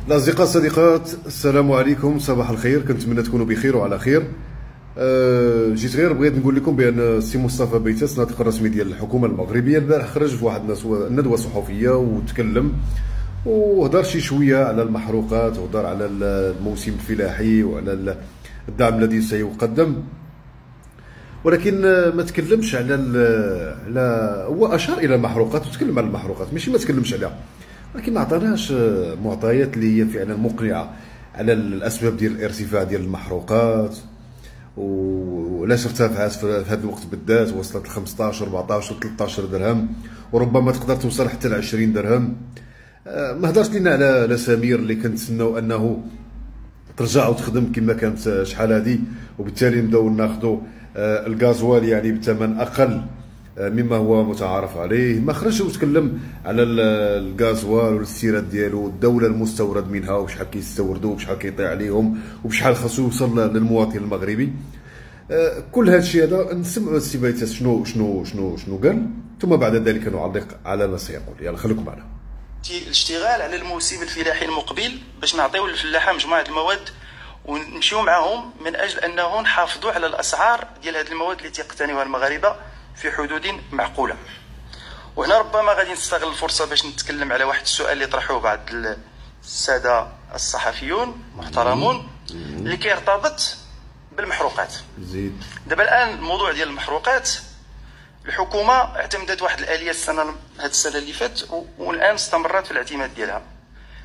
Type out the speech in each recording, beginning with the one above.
الأصدقاء الصديقات، السلام عليكم، صباح الخير، كنتمنى تكونوا بخير وعلى خير. جيت غير بغيت نقول لكم بأن السي مصطفى بيتاس ناطق الرسمي ديال الحكومة المغربية البارح خرج في واحد الندوة صحفية وتكلم وهضر شي شوية على المحروقات وهضر على الموسم الفلاحي وعلى الدعم الذي سيقدم، ولكن ما تكلمش على هو أشار إلى المحروقات وتكلم على المحروقات، ماشي ما تكلمش عليها، ولكن ما عطاناش معطيات اللي هي فعلا مقنعه على الاسباب ديال الارتفاع ديال المحروقات وعلاش ارتفعت في هذا الوقت بالذات، وصلت ل 15 14 13 درهم وربما تقدر توصل حتى ل 20 درهم. ما هضرش لنا على سمير اللي كنتسناو انه ترجع وتخدم كما كانت شحال هذه، وبالتالي نبداو ناخذوا الغازوال يعني بثمن اقل مما هو متعارف عليه. ما خرجش وتكلم على الغازوال والاستيراد ديالو والدوله المستورد منها وشحال كيستوردوا وشحال كيطيع عليهم وبشحال خاصو يوصل للمواطن المغربي. كل هذا الشيء هذا نسمعوا السي بيتاس شنو قال، ثم بعد ذلك نعلق على ما سيقول. يلا خليكم معنا. الاشتغال على الموسم الفلاحي المقبل باش نعطيو للفلاحه مجموعه المواد ونمشيو معهم من اجل انه نحافظوا على الاسعار ديال هذه المواد اللي تيقتنيوها المغاربه في حدود معقوله. وهنا ربما غادي نستغل الفرصه باش نتكلم على واحد السؤال اللي طرحوه بعض الساده الصحفيون محترمون اللي كيرتبط بالمحروقات. زيد دابا الان الموضوع ديال المحروقات، الحكومه اعتمدت واحد الاليه هاد السنه اللي فات والان استمرت في الاعتماد ديالها،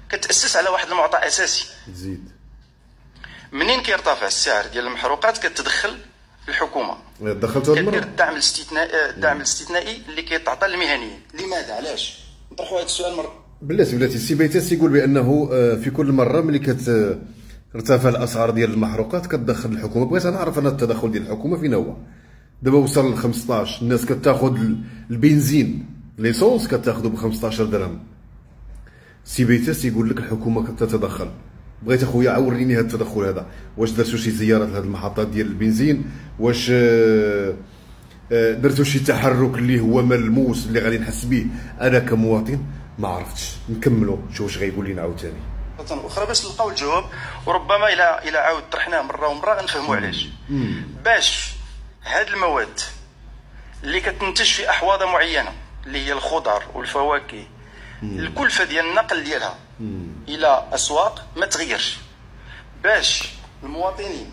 كتاسس على واحد المعطى اساسي. زيد منين كيرتفع السعر ديال المحروقات كتدخل الحكومه، دخلتوا كدير الدعم الاستثنائي اللي كيتعطى للمهنيين. لماذا؟ علاش نطرحوا هذا السؤال مره؟ بلاتي السي بيتاس يقول بانه في كل مره ملي كترتفع الاسعار ديال المحروقات كتدخل الحكومه. بغيت نعرف انا التدخل ديال الحكومه فين هو. دابا وصل ل 15، الناس كتاخذ البنزين ليسونس كتاخذه ب 15 درهم. السي بيتاس يقول لك الحكومه كتتدخل. بغيت اخويا عوريني هذا التدخل هذا، واش درتوا شي زيارات لهاد المحطات ديال البنزين؟ واش درتوا شي تحرك اللي هو ملموس اللي غادي نحس به انا كمواطن؟ ما عرفتش. نكملوا شوف واش غيقول لنا عاوتاني اخرى باش نلقاو الجواب، وربما الى عاود طرحناه مره ومره غنفهموا علاش. باش هاد المواد اللي كتنتج في احواض معينه اللي هي الخضر والفواكه، الكلفه ديال النقل ديالها الى اسواق ما تغيرش، باش المواطنين.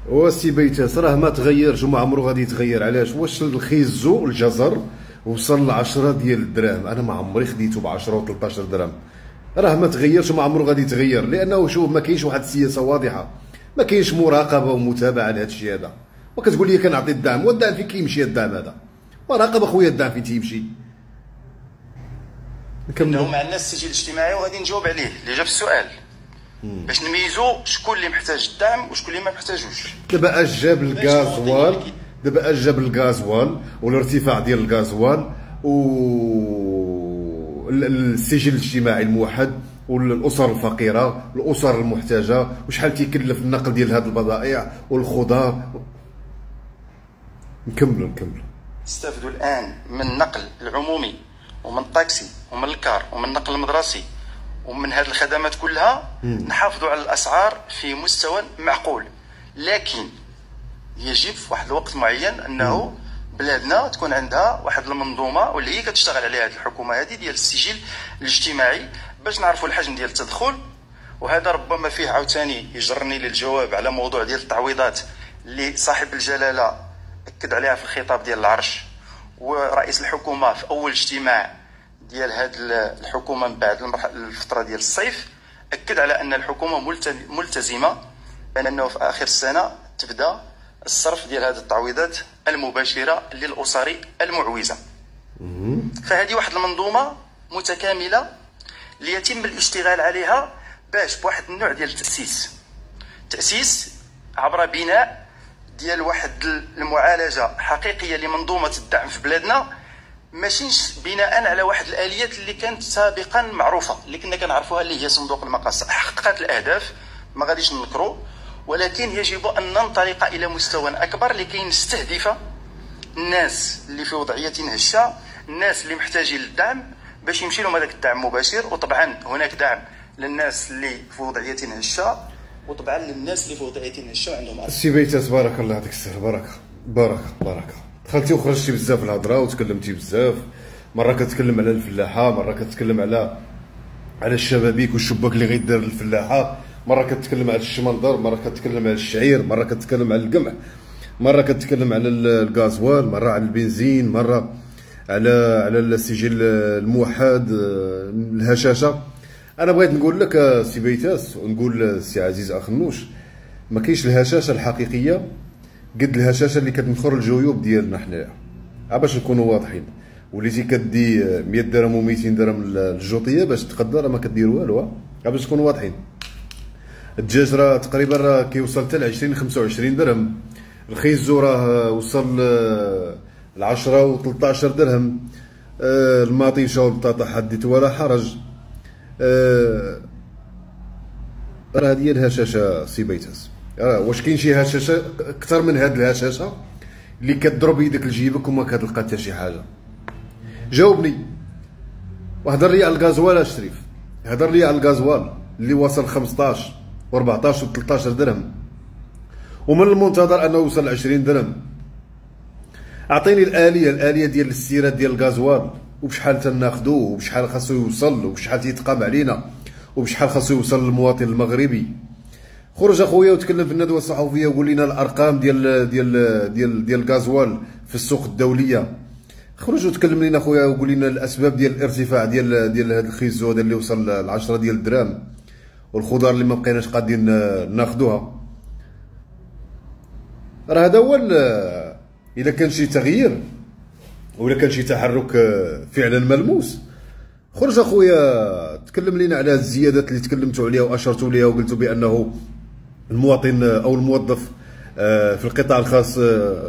وسي بيتاس راه ما تغيرش وما عمرو غادي يتغير. علاش؟ واش الخيزو والجزر وصل ل 10 ديال الدراهم، انا ما عمري خديته ب 10 و 13 درهم. راه ما تغيرش وما عمرو غادي يتغير، لانه شوف ما كاينش واحد السياسه واضحه، ما كاينش مراقبه ومتابعه لهذا الشيء هذا. وكتقول لي كنعطي الدعم، والدعم فين كيمشي الدعم هذا؟ وراقب اخويا الدعم فين تيمشي. نكملوا مع الناس السجل الاجتماعي وغادي نجاوب عليه اللي جا في السؤال باش نميزوا شكون اللي محتاج الدعم وشكون اللي ما محتاجوش. دابا اش جاب الغازوال والارتفاع ديال الغازوال والسجل الاجتماعي الموحد والاسر الفقيره الاسر المحتاجه، وشحال تيكلف النقل ديال هذه البضائع والخضار. نكملوا استافدوا الان من النقل العمومي ومن الطاكسي ومن الكار ومن النقل المدرسي ومن هذه الخدمات كلها. نحافظوا على الاسعار في مستوى معقول، لكن يجب في واحد الوقت معين انه بلادنا تكون عندها واحد المنظومه واللي هي كتشتغل عليها هذه الحكومه هذه ديال السجل الاجتماعي باش نعرفوا الحجم ديال التدخل. وهذا ربما فيه عاوتاني يجرني للجواب على موضوع ديال التعويضات اللي صاحب الجلاله اكد عليها في الخطاب ديال العرش، ورئيس الحكومه في اول اجتماع ديال هذه الحكومه من بعد الفتره ديال الصيف اكد على ان الحكومه ملتزمه بانه في اخر السنه تبدا الصرف ديال هذه التعويضات المباشره للاسر المعوزه. فهذه واحد المنظومه متكامله ليتم الاشتغال عليها باش بواحد النوع ديال التاسيس عبر بناء ديال واحد المعالجه حقيقيه لمنظومه الدعم في بلادنا، ماشيش بناء على واحد الاليات اللي كانت سابقا معروفه اللي كنا كنعرفوها اللي هي صندوق المقاصد. حققت الاهداف ما غاديش ننكروا، ولكن يجب ان ننطلق الى مستوى اكبر لكي نستهدف الناس اللي في وضعيه هشه، الناس اللي محتاجين للدعم باش يمشي لهم هذاك الدعم مباشر. وطبعا هناك دعم للناس اللي في وضعيه هشه، وطبعا للناس اللي في وضعيه هشه وعندهم عرض. السي بيتاس بارك الله يعطيك الصحه، بركه دخلتي وخرجتي بزاف في الهضره وتكلمتي بزاف. مره كتكلم على الفلاحه، مره كتكلم على الشبابيك والشباك اللي غيدار للفلاحه، مره كتكلم على الشمندر، مره كتكلم على الشعير، مره كتكلم على القمح، مره كتكلم على الغازوال، مره على البنزين، مره على السجل الموحد، الهشاشه. انا بغيت نقول لك سي بيتاس ونقول سي عزيز اخنوش، ما كاينش الهشاشه الحقيقيه قد الهشاشه اللي كتنخر الجيوب ديالنا حنايا. باش نكونوا واضحين، وليتي كدي 100 درهم و200 درهم الجوطيه باش تقدر ما كدير والو. باش تكونوا واضحين، الدجاج راه تقريبا راه كيوصل حتى ل 20 25 درهم، الخيزو راه وصل ل 10 و 13 درهم، الماطيشه والبطاطا حدث ولا حرج. راه هذه هي الهشاشه سي بيتاس. واش كاين شي هشاشه اكثر من هاد الهشاشه اللي كضرب يدك لجيبك وما كتلقى حتى شي حاجه؟ جاوبني وهضر لي على الغازوال الشريف، هضر لي على الغازوال اللي وصل 15 و 14 و 13 درهم، ومن المنتظر انه يوصل 20 درهم. اعطيني الاليه ديال السيره ديال الغازوال، وبشحال تناخذوه، وبشحال خاصو يوصل، وبشحال تيتقام علينا، وبشحال خاصو يوصل للمواطن المغربي. خرج اخويا وتكلم في الندوه الصحفيه وقول لنا الارقام ديال الغازوال في السوق الدوليه. خرج وتكلم لنا اخويا وقول لنا الاسباب ديال الارتفاع ديال هذا الخيزو هذا اللي وصل ل 10 ديال الدراهم، والخضار اللي ما بقيناش قادين ناخذوها. راه هذا هو اذا كان شي تغيير ولا كان شي تحرك فعلا ملموس. خرج اخويا تكلم لنا على الزيادات اللي تكلمتوا عليها واشرتوا ليها وقلتوا بانه المواطن او الموظف في القطاع الخاص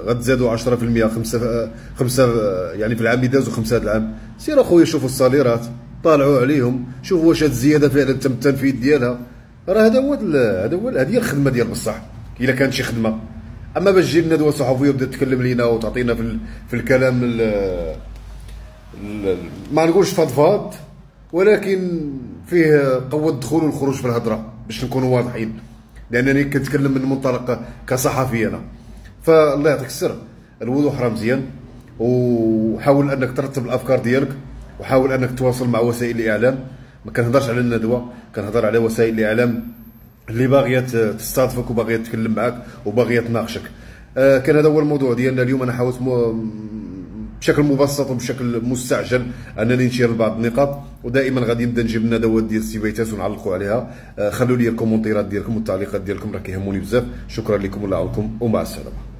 غتزادوا 10%، 5 يعني في العام اللي دازو 5 هذا العام. سير اخويا شوفوا الصاليرات، طالعوا عليهم، شوفوا واش هاد الزياده فعلا تم التنفيذ ديالها. راه هذا هو هذه هي الخدمه ديال بصح الا كانت شي خدمه. اما باش تجي الندوه الصحفيه وتبدا تكلم لينا وتعطينا في الكلام ما نقولش فضفاض، ولكن فيه قوه الدخول والخروج في الهضره باش نكونوا واضحين، لانني كنتكلم من منطلق كصحفي انا. فالله يعطيك السر، الوضوح راه مزيان، وحاول انك ترتب الافكار ديالك، وحاول انك تواصل مع وسائل الاعلام. ما كنهضرش على الندوه، كنهضر على وسائل الاعلام اللي باغيه تستضيفك وباغيه تكلم معك وباغيه تناقشك. كان هذا هو الموضوع ديالنا اليوم. انا حاولت بشكل مبسط وبشكل مستعجل انني نشير بعض النقاط، ودائما غادي نبدا نجيب الندوات ديال السي بيتاس ونعلقوا عليها. خلوا لي الكومونتيرات ديالكم والتعليقات ديالكم، راه كيهموني بزاف. شكرا لكم، الله يعاونكم، ومع السلامه.